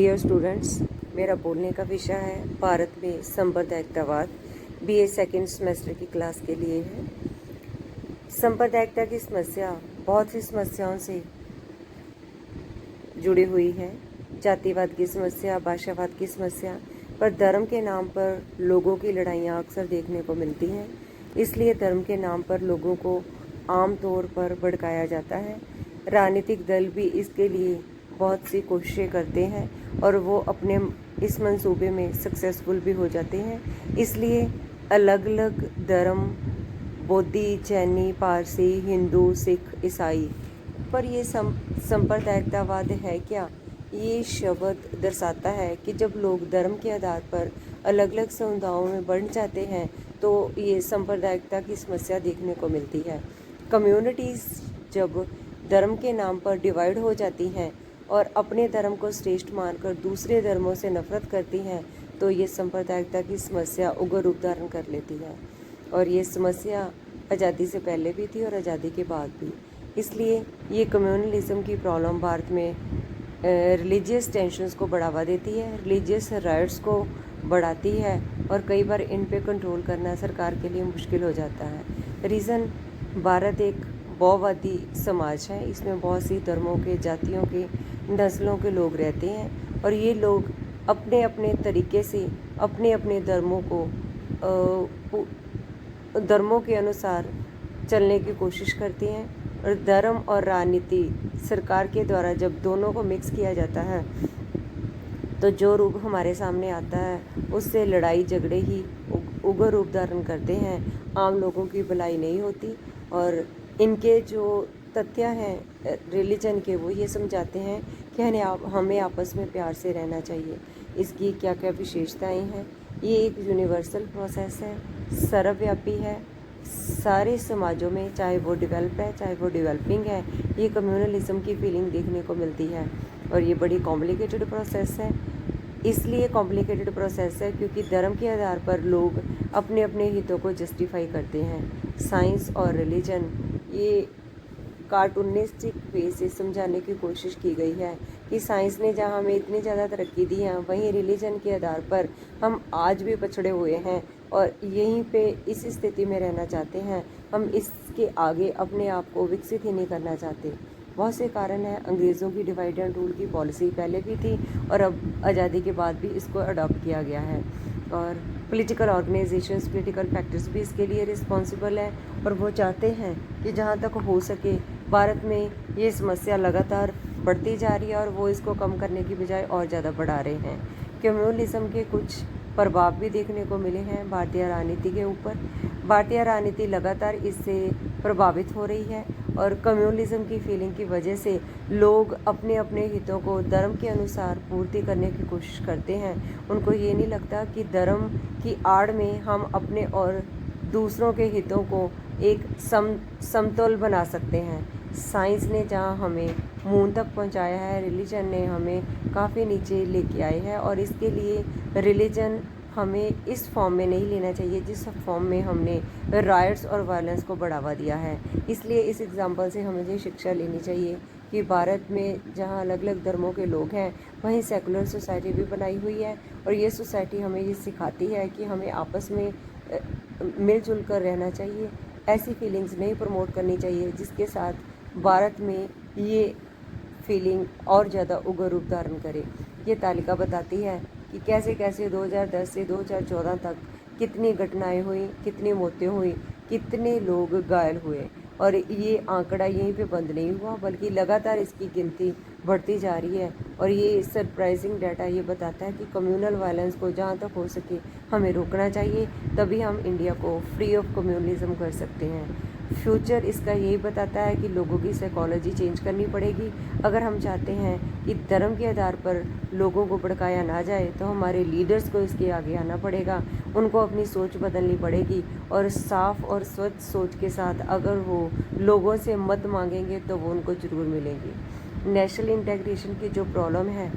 Dear students, मेरा बोलने का विषय है भारत में सांप्रदायिकतावाद। बीए सेकेंड सेमेस्टर की क्लास के लिए है। सांप्रदायिकता की समस्या बहुत सी समस्याओं से जुड़ी हुई है। जातिवाद की समस्या, भाषावाद की समस्या, पर धर्म के नाम पर लोगों की लड़ाइयाँ अक्सर देखने को मिलती हैं। इसलिए धर्म के नाम पर लोगों को आम तौर पर भड़काया जाता है। राजनीतिक दल भी इसके लिए बहुत सी कोशिशें करते हैं और वो अपने इस मंसूबे में सक्सेसफुल भी हो जाते हैं। इसलिए अलग अलग धर्म, बौद्धी, जैनी, पारसी, हिंदू, सिख, ईसाई, पर ये सांप्रदायिकतावाद है क्या? ये शब्द दर्शाता है कि जब लोग धर्म के आधार पर अलग अलग समुदायों में बंट जाते हैं तो ये सांप्रदायिकता की समस्या देखने को मिलती है। कम्युनिटीज़ जब धर्म के नाम पर डिवाइड हो जाती हैं और अपने धर्म को श्रेष्ठ मानकर दूसरे धर्मों से नफरत करती हैं तो ये सांप्रदायिकता की समस्या उग्र रूप धारण कर लेती है। और ये समस्या आज़ादी से पहले भी थी और आज़ादी के बाद भी। इसलिए ये कम्युनलिज्म की प्रॉब्लम भारत में रिलीजियस टेंशन्स को बढ़ावा देती है, रिलीजियस राइट्स को बढ़ाती है और कई बार इन पे कंट्रोल करना सरकार के लिए मुश्किल हो जाता है। रीज़न, भारत एक बहुवादी समाज है। इसमें बहुत सी धर्मों के, जातियों के, नस्लों के लोग रहते हैं और ये लोग अपने अपने तरीके से अपने अपने धर्मों के अनुसार चलने की कोशिश करते हैं। और धर्म और राजनीति सरकार के द्वारा जब दोनों को मिक्स किया जाता है तो जो रूप हमारे सामने आता है उससे लड़ाई झगड़े ही उग्र रूप धारण करते हैं। आम लोगों की भलाई नहीं होती और इनके जो तथ्य हैं रिलीजन के, वो ये समझाते हैं कि हमें आपस में प्यार से रहना चाहिए। इसकी क्या क्या विशेषताएं हैं? ये एक यूनिवर्सल प्रोसेस है, सर्वव्यापी है, सारे समाजों में, चाहे वो डेवलप है चाहे वो डेवलपिंग है, ये कम्युनलिज्म की फीलिंग देखने को मिलती है। और ये बड़ी कॉम्प्लिकेटेड प्रोसेस है। इसलिए कॉम्प्लिकेटेड प्रोसेस है क्योंकि धर्म के आधार पर लोग अपने अपने हितों को जस्टिफाई करते हैं। साइंस और रिलीजन, ये कार्टूनिस्टिक वे से समझाने की कोशिश की गई है कि साइंस ने जहाँ हमें इतनी ज़्यादा तरक्की दी है, वहीं रिलीजन के आधार पर हम आज भी पछड़े हुए हैं और यहीं पे इस स्थिति में रहना चाहते हैं। हम इसके आगे अपने आप को विकसित ही नहीं करना चाहते। बहुत से कारण हैं। अंग्रेज़ों की डिवाइड एंड रूल की पॉलिसी पहले भी थी और अब आज़ादी के बाद भी इसको अडॉप्ट किया गया है। और पॉलिटिकल ऑर्गेनाइजेशंस, पॉलिटिकल फैक्टर्स भी इसके लिए रिस्पॉन्सिबल हैं और वो चाहते हैं कि जहाँ तक हो सके भारत में ये समस्या लगातार बढ़ती जा रही है और वो इसको कम करने की बजाय और ज़्यादा बढ़ा रहे हैं। कम्युनलिज्म के कुछ प्रभाव भी देखने को मिले हैं भारतीय राजनीति के ऊपर। भारतीय राजनीति लगातार इससे प्रभावित हो रही है और कम्युनलिज्म की फीलिंग की वजह से लोग अपने अपने हितों को धर्म के अनुसार पूर्ति करने की कोशिश करते हैं। उनको ये नहीं लगता कि धर्म की आड़ में हम अपने और दूसरों के हितों को एक समतोल बना सकते हैं। साइंस ने जहाँ हमें मून तक पहुँचाया है, रिलीजन ने हमें काफ़ी नीचे लेके आए हैं और इसके लिए रिलीजन हमें इस फॉर्म में नहीं लेना चाहिए जिस फॉर्म में हमने राइट्स और वायलेंस को बढ़ावा दिया है। इसलिए इस एग्जाम्पल से हमें ये शिक्षा लेनी चाहिए कि भारत में जहाँ अलग अलग धर्मों के लोग हैं वहीं सेकुलर सोसाइटी भी बनाई हुई है और ये सोसाइटी हमें ये सिखाती है कि हमें आपस में मिलजुल कर रहना चाहिए। ऐसी फीलिंग्स नहीं प्रमोट करनी चाहिए जिसके साथ भारत में ये फीलिंग और ज़्यादा उग्र रूप धारण करे। ये तालिका बताती है कि कैसे कैसे 2010 से 2014 तक कितनी घटनाएं हुई, कितनी मौतें हुई, कितने लोग घायल हुए और ये आंकड़ा यहीं पे बंद नहीं हुआ बल्कि लगातार इसकी गिनती बढ़ती जा रही है। और ये सरप्राइजिंग डाटा ये बताता है कि कम्युनल वायलेंस को जहाँ तक हो सके हमें रोकना चाहिए, तभी हम इंडिया को फ्री ऑफ कम्युनलिज्म कर सकते हैं। फ्यूचर इसका यही बताता है कि लोगों की साइकोलॉजी चेंज करनी पड़ेगी। अगर हम चाहते हैं कि धर्म के आधार पर लोगों को भड़काया ना जाए तो हमारे लीडर्स को इसके आगे आना पड़ेगा, उनको अपनी सोच बदलनी पड़ेगी और साफ और स्वच्छ सोच के साथ अगर वो लोगों से मत मांगेंगे तो वो उनको ज़रूर मिलेंगी। नेशनल इंटीग्रेशन की जो प्रॉब्लम है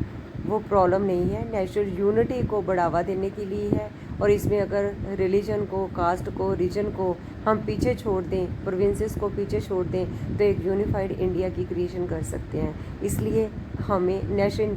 वो प्रॉब्लम नहीं है, नेशनल यूनिटी को बढ़ावा देने के लिए है। और इसमें अगर रिलीजन को, कास्ट को, रीजन को हम पीछे छोड़ दें, प्रोविंसेस को पीछे छोड़ दें तो एक यूनिफाइड इंडिया की क्रिएशन कर सकते हैं। इसलिए हमें नेशनल